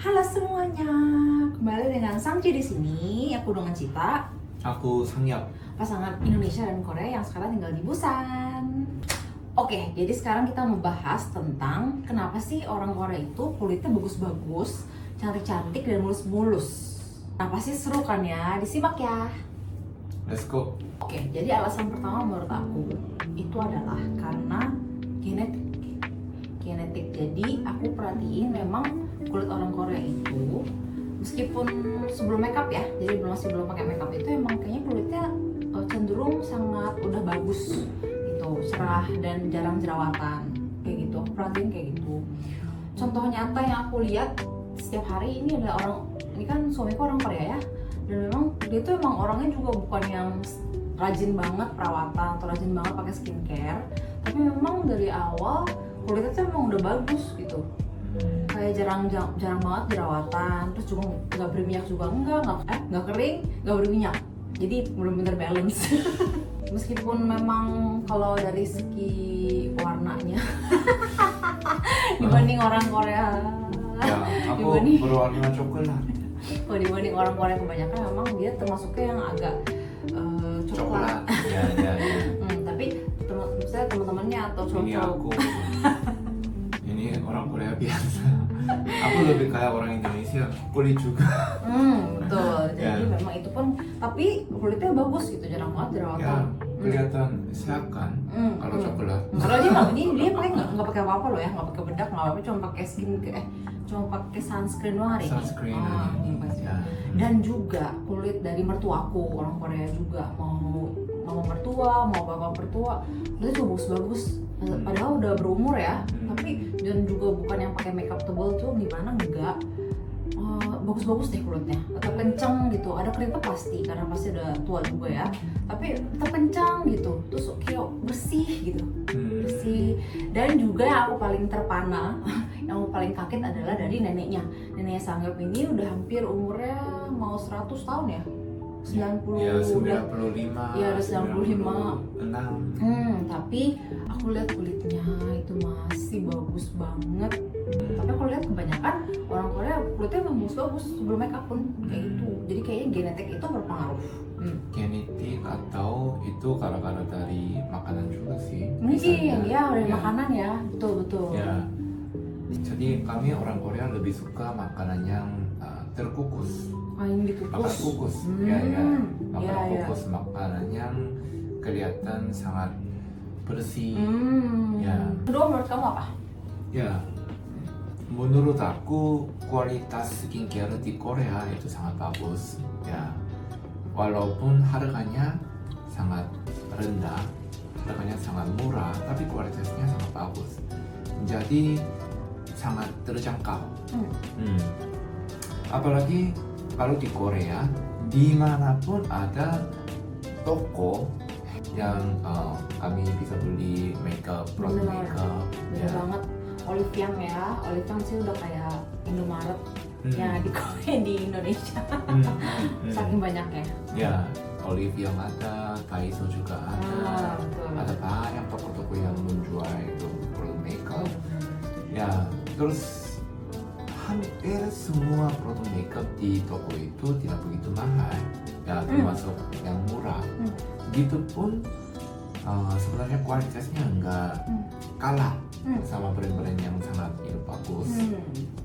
Halo semuanya, kembali dengan Sangci di sini. Aku dengan Cita, Aku Sangyap. pasangan Indonesia dan Korea yang sekarang tinggal di Busan. Oke, jadi sekarang kita membahas tentang kenapa sih orang Korea itu kulitnya bagus-bagus, cantik-cantik dan mulus-mulus. Kenapa sih, seru kan ya? Disimak ya. Let's go. Oke, jadi alasan pertama menurut aku itu adalah karena genetik. Jadi aku perhatiin memang kulit orang Korea itu meskipun sebelum makeup ya, jadi belum pakai makeup itu emang kayaknya kulitnya cenderung sangat udah bagus gitu, cerah dan jarang jerawatan kayak gitu. Aku perhatiin kayak gitu. Contoh nyata yang aku lihat setiap hari ini adalah ini kan suamiku orang Korea ya, dan memang dia tuh emang orangnya juga bukan yang rajin banget perawatan atau rajin banget pakai skincare, tapi memang dari awal kulitnya tuh emang udah bagus gitu, kayak jarang banget jerawatan, terus juga nggak berminyak juga nggak kering, nggak berminyak, jadi benar-benar balance. Meskipun memang kalau dari segi warnanya dibanding orang Korea, Ya, aku dibanding berwarna coklat. dibanding orang Korea kebanyakan memang dia termasuknya yang agak coklat. Ya, ya, ya. Tapi misalnya teman-temannya atau Ini cowok aku. Ini orang Korea biasa. Aku lebih kayak orang Indonesia. Kulit juga. betul. Jadi Ya. memang itu pun, tapi kulitnya bagus gitu, jarang banget Ya, jerawatan. kelihatan sehat kan kalau coklat. Kalau dia pakai nggak pakai apa-apa loh ya, nggak pakai bedak, nggak apa-apa, cuma pakai cuma pakai sunscreen doang hari ini. Sunscreen Oh, hari ini. iya, pasti. Ya. Dan juga kulit dari mertuaku, orang Korea juga, mau mama mertua, mau bapak mertua, itu juga bagus-bagus. Padahal udah berumur ya, tapi dan juga bukan yang pakai makeup tebal tuh gimana, enggak. Bagus-bagus deh kulitnya, tetap kencang gitu. Ada keriput pasti, karena pasti udah tua juga ya, tapi tetap kencang gitu, terus kayak bersih gitu, bersih. Dan juga yang aku paling terpana yang aku paling kaget adalah dari neneknya Sanggap. Ini udah hampir umurnya mau 100 tahun ya, 90 Ya, udah. 95. Iya, udah 95. 96. Tapi aku lihat kulitnya itu masih bagus banget. Tapi aku lihat kebanyakan orang Korea kulitnya memang bagus sebelum makeup pun kayak gitu. Jadi kayaknya genetik itu berpengaruh. Genetik atau itu gara-gara dari makanan juga sih. Mungkin ya dari Ya. makanan ya, betul. Ya. Jadi kami orang Korea lebih suka makanan yang terkukus. Yang Makan dikukus. kukus. Ya, ya. Makan ya. kukus, makanan yang kelihatan sangat bersih. Ya. Kedua menurut kamu apa? Ya. Menurut aku kualitas skincare di Korea itu sangat bagus. Ya. Walaupun harganya sangat rendah, harganya sangat murah, tapi kualitasnya sangat bagus. Jadi sangat terjangkau. Apalagi kalau di Korea, dimanapun ada toko yang kami bisa beli makeup, produk Benar. makeup. Bener banget. Olive Young sih udah kayak Indomaret ya di Korea, di Indonesia. Saking banyaknya. Ya, Olive Young ada, Daiso juga ada. Betul. Ada banyak toko-toko yang menjual itu produk makeup. Ya, terus hampir semua produk makeup di toko itu tidak begitu mahal. Ya, termasuk yang murah. Gitu pun sebenarnya kualitasnya enggak kalah sama brand-brand yang sangat bagus.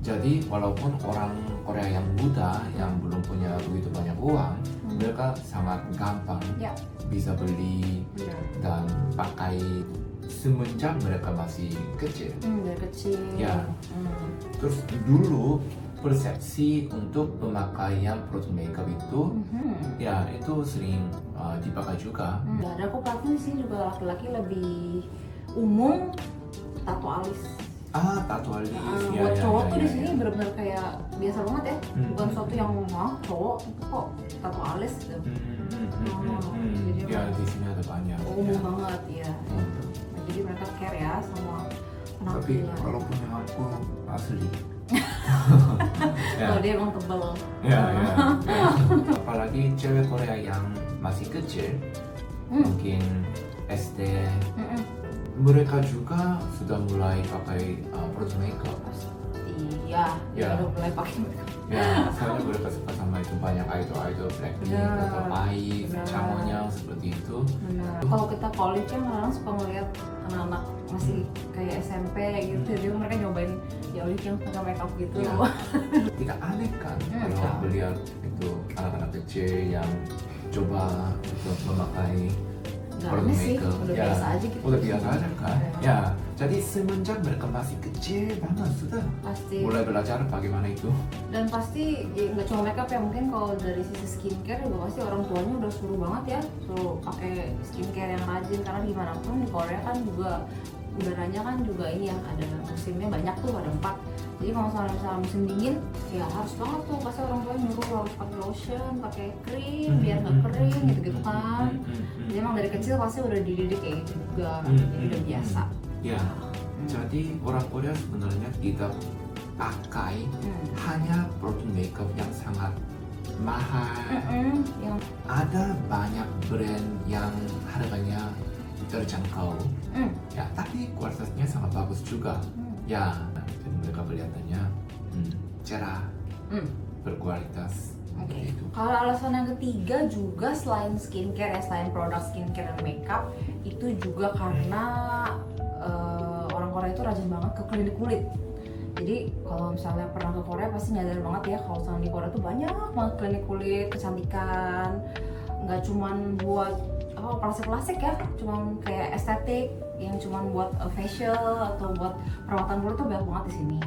Jadi walaupun orang Korea yang muda yang belum punya begitu banyak uang, mereka sangat gampang Ya. bisa beli Benar. dan pakai semenjak mereka masih kecil. Dari kecil. Ya. Terus dulu persepsi untuk pemakaian produk makeup itu ya itu sering dipakai juga. Dan aku perhatiin di sini juga laki-laki lebih umum tato alis. Tato alis. Buat cowok tuh di sini benar-benar kayak biasa banget ya, bukan sesuatu yang cowok kok tato alis gitu. Jadi Ya di sini ada banyak. umum banget ya. Hmm. Jadi mereka care ya sama Tapi penampilan. kalau punya aku asli. Ya. Kalau dia emang tebel. Ya. Apalagi cewek Korea yang masih kecil, mungkin SD, mereka juga sudah mulai pakai produk makeup. Pasti Ya udah mulai pakai makeup. Ya, soalnya mereka suka sama itu banyak idol Blackpink Benar. atau IVE, Benar. Chanwon-nya seperti itu. Benar. Kalau kita college kan kadang suka ngeliat anak-anak masih kayak SMP gitu, jadi mereka nyobain ya Olive yang pakai makeup gitu. Ya. Tidak aneh kan kalau Enggak. melihat itu anak-anak kecil yang coba untuk memakai Nggak produk aneh sih, makeup. udah Ya, biasa aja gitu. udah biasa aja kan. Ya. Ya, jadi semenjak mereka masih kecil banget sudah Pasti. mulai belajar bagaimana itu. Dan pasti ya, nggak cuma makeup ya, mungkin kalau dari sisi skincare juga pasti orang tuanya udah suruh banget ya, suruh pakai skincare yang rajin, karena gimana pun di Korea kan juga udaranya kan juga ini ya, ada musimnya banyak tuh, ada 4. Jadi kalau misalnya musim dingin ya harus banget tuh, pasti orang tua nyuruh harus pakai lotion, pakai krim biar nggak kering gitu-gitu kan. Jadi emang dari kecil pasti udah dididik kayak gitu juga, jadi udah biasa. Ya, jadi orang Korea sebenarnya tidak pakai hanya produk makeup yang sangat mahal. Yang Ada banyak brand yang harganya terjangkau. Ya, tapi kualitasnya sangat bagus juga. Ya, jadi mereka kelihatannya cerah, berkualitas. Oke. Gitu. Kalau alasan yang ketiga juga selain skincare ya, selain produk skincare dan makeup, itu juga karena orang Korea itu rajin banget ke klinik kulit. Jadi kalau misalnya pernah ke Korea pasti nyadar banget ya, kalau misalnya di Korea tuh banyak banget klinik kulit kecantikan, nggak cuman buat plastik ya, cuman kayak estetik yang cuman buat facial atau buat perawatan kulit tuh banyak banget di sini.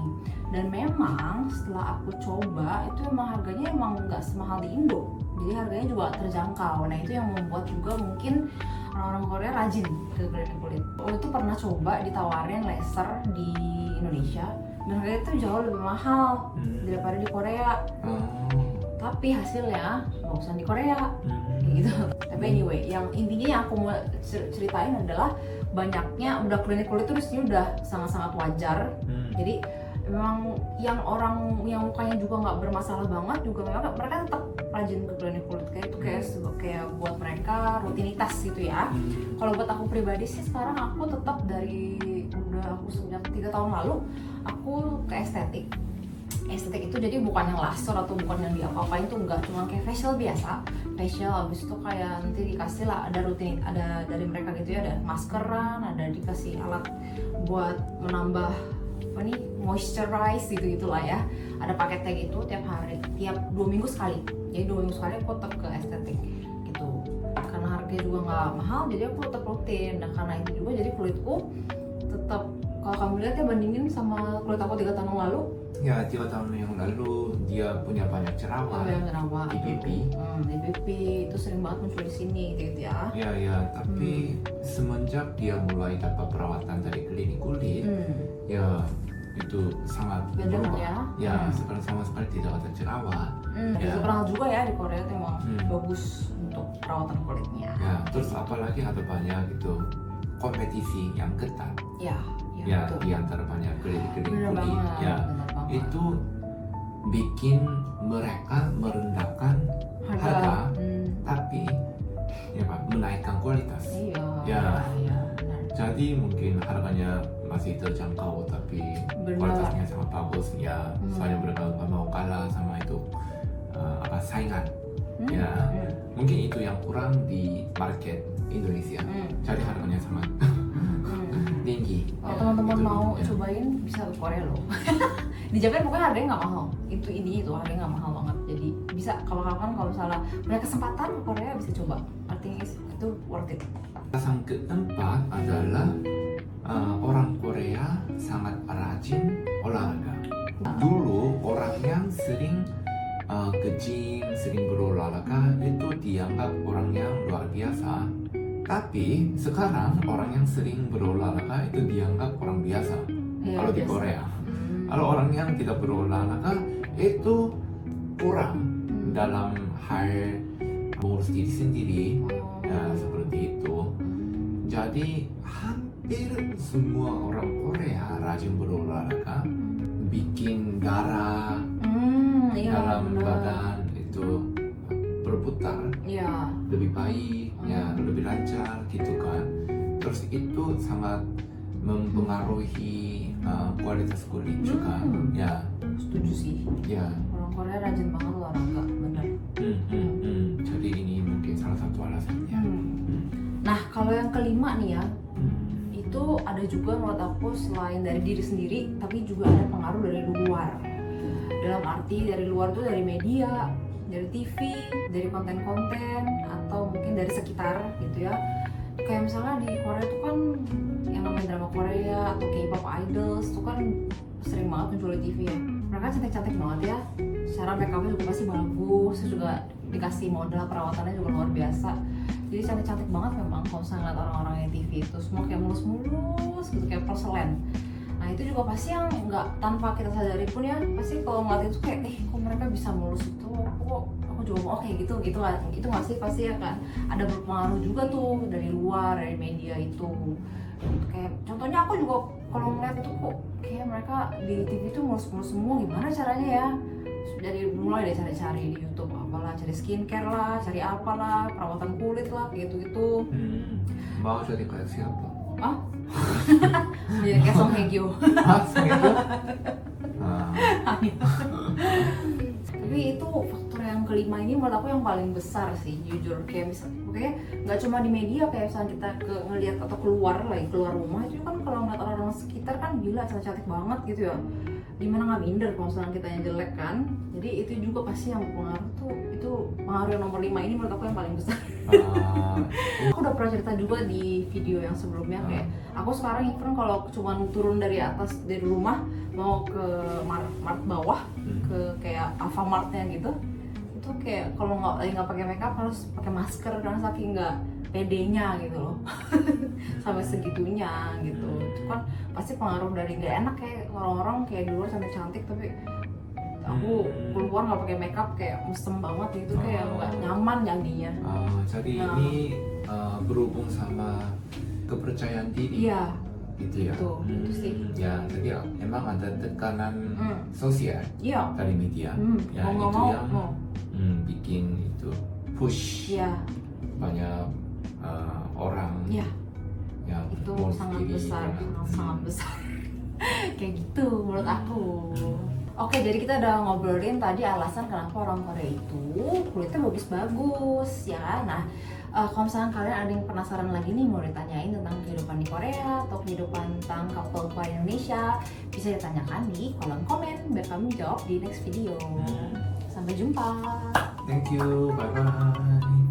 Dan memang setelah aku coba itu emang harganya emang nggak semahal di Indo, jadi harganya juga terjangkau. Nah itu yang membuat juga mungkin orang-orang Korea rajin ke klinik kulit. Aku itu pernah coba ditawarin laser di Indonesia dan harganya itu jauh lebih mahal daripada di Korea. Tapi hasilnya bagusan di Korea gitu. Tapi anyway, yang intinya yang aku mau ceritain adalah banyaknya udah klinik kulit itu di sini udah sangat-sangat wajar. Jadi memang yang orang yang mukanya juga nggak bermasalah banget juga mereka tetap rajin ke klinik kulit, kayak itu kayak buat mereka rutinitas gitu ya. Kalau buat aku pribadi sih sekarang aku tetap aku sejak 3 tahun lalu aku ke estetik itu, jadi bukan yang laser atau bukan yang diapa-apain tuh, enggak, cuma kayak facial biasa, habis itu kayak nanti dikasih lah, ada rutin, ada dari mereka gitu ya, ada maskeran, ada dikasih alat buat menambah moisturize gitu gitulah ya, ada paketnya gitu tiap hari, tiap 2 minggu sekali. Jadi 2 minggu sekali aku tetap ke estetik gitu, karena harganya juga nggak mahal, jadi aku tetap rutin. Nah karena itu juga jadi kulitku tetap, kalau kamu lihat ya bandingin sama kulit aku 3 tahun yang lalu. Ya, 3 tahun yang lalu dia punya banyak jerawat. Jerawat di pipi. Di pipi itu sering banget muncul di sini gitu ya. Ya, tapi semenjak dia mulai dapat perawatan dari klinik kulit, ya itu sangat beda berubah. ya. Ya, sekarang sama sekali tidak ada jerawat. Ya. Terkenal juga ya di Korea itu emang bagus untuk perawatan kulitnya. Ya, terus apalagi ada banyak itu kompetisi yang ketat. Ya, betul. di antara banyak klinik-klinik Bener kulit. banget, Ya, bener banget. itu bikin mereka merendahkan harga, tapi ya Pak, menaikkan kualitas. Iya. Ya. Benar. Jadi mungkin harganya masih terjangkau tapi Benar. kualitasnya sangat bagus ya. Soalnya mereka nggak mau kalah sama itu saingan. Ya, mungkin itu yang kurang di market Indonesia. Jadi harganya sangat tinggi. Kalau Ya, teman-teman itu mau ya. cobain bisa ke Korea loh. Di Japan pokoknya harganya nggak mahal. Itu intinya itu, harganya nggak mahal banget. Jadi bisa kalau kapan kalau misalnya punya kesempatan ke Korea bisa coba. Artinya itu worth it. Alasan keempat adalah orang Korea sangat rajin olahraga. Dulu orang yang sering ke gym, sering berolahraga itu dianggap orang yang luar biasa. Tapi sekarang orang yang sering berolahraga itu dianggap orang biasa. Kalau di biasa. Korea, kalau orang yang tidak berolahraga itu kurang dalam hal mengurus diri sendiri, ya seperti itu. Jadi hampir semua orang Korea rajin berolahraga, bikin darah dalam badan itu berputar lebih baik, ya lebih lancar gitu kan. Terus itu sangat mempengaruhi kualitas kulit juga, ya. setuju sih. Ya. Orang Korea rajin banget olahraga, bener. Jadi ini mungkin salah satu alasannya. Nah kalau yang kelima nih ya, Hmm. itu ada juga menurut aku selain dari diri sendiri, tapi juga ada pengaruh dari luar. Dalam arti dari luar tuh dari media, dari TV, dari konten-konten, atau mungkin dari sekitar gitu ya. Kayak misalnya di Korea tuh kan yang namanya drama Korea atau K-pop idols tuh kan sering banget muncul di TV ya. Mereka cantik-cantik banget ya. Secara makeupnya juga pasti bagus, terus juga dikasih modal perawatannya juga luar biasa. Jadi cantik-cantik banget memang kalau misalnya ngeliat orang-orang yang TV itu semua kayak mulus-mulus gitu kayak porselen. Nah itu juga pasti yang nggak tanpa kita sadari pun ya pasti kalau ngeliat itu kayak kok mereka bisa mulus itu, kok aku juga mau kayak gitu lah. Itu nggak sih pasti ya kan ada berpengaruh juga tuh dari luar, dari media itu. Kayak contohnya aku juga kalau ngeliat itu kok kayak mereka di TV itu mulus-mulus semua, gimana caranya ya? Dari mulai dari cari-cari di YouTube apalah, cari skincare lah, cari apalah, perawatan kulit lah, kayak gitu. Mau jadi kayak siapa? Ah? Jadi kayak Song Hye Kyo. Gitu? Tapi itu faktor yang kelima ini menurut aku yang paling besar sih, jujur. Kayak misalnya, nggak cuma di media, kayak misalnya kita ngelihat atau keluar rumah itu kan kalau ngeliat orang-orang sekitar kan gila cantik banget gitu ya. Gimana nggak minder kalau misalnya kita yang jelek kan. Jadi itu juga pasti yang pengaruh tuh, itu pengaruh yang nomor 5 ini menurut aku yang paling besar. Aku udah pernah cerita juga di video yang sebelumnya kayak aku sekarang even kalau cuma turun dari atas dari rumah mau ke mart bawah ke kayak Alfamartnya gitu, itu kayak kalau nggak pakai makeup harus pakai masker karena saking nggak pedenya gitu loh. Sampai segitunya gitu. Itu kan pasti pengaruh dari nggak enak kayak orang-orang kayak di luar cantik-cantik tapi aku keluar nggak pakai makeup kayak mesem banget gitu, kayak nggak nyaman jadinya. Jadi ini berhubung sama kepercayaan diri. Iya. Gitu ya. Itu sih. Ya, jadi emang ada tekanan sosial Iya. dari media. Ya Mau itu nggak yang mau. bikin itu push Iya. banyak orang. Iya. Ya, Itu mau sangat diri besar, dengan- sangat besar. Kayak gitu menurut aku. Oke, jadi kita udah ngobrolin tadi alasan kenapa orang Korea itu kulitnya bagus-bagus ya. Nah, kalau misalnya kalian ada yang penasaran lagi nih mau ditanyain tentang kehidupan di Korea atau kehidupan tentang couple Korea Indonesia, bisa ditanyakan di kolom komen biar kami jawab di next video. Sampai jumpa. Thank you, bye bye.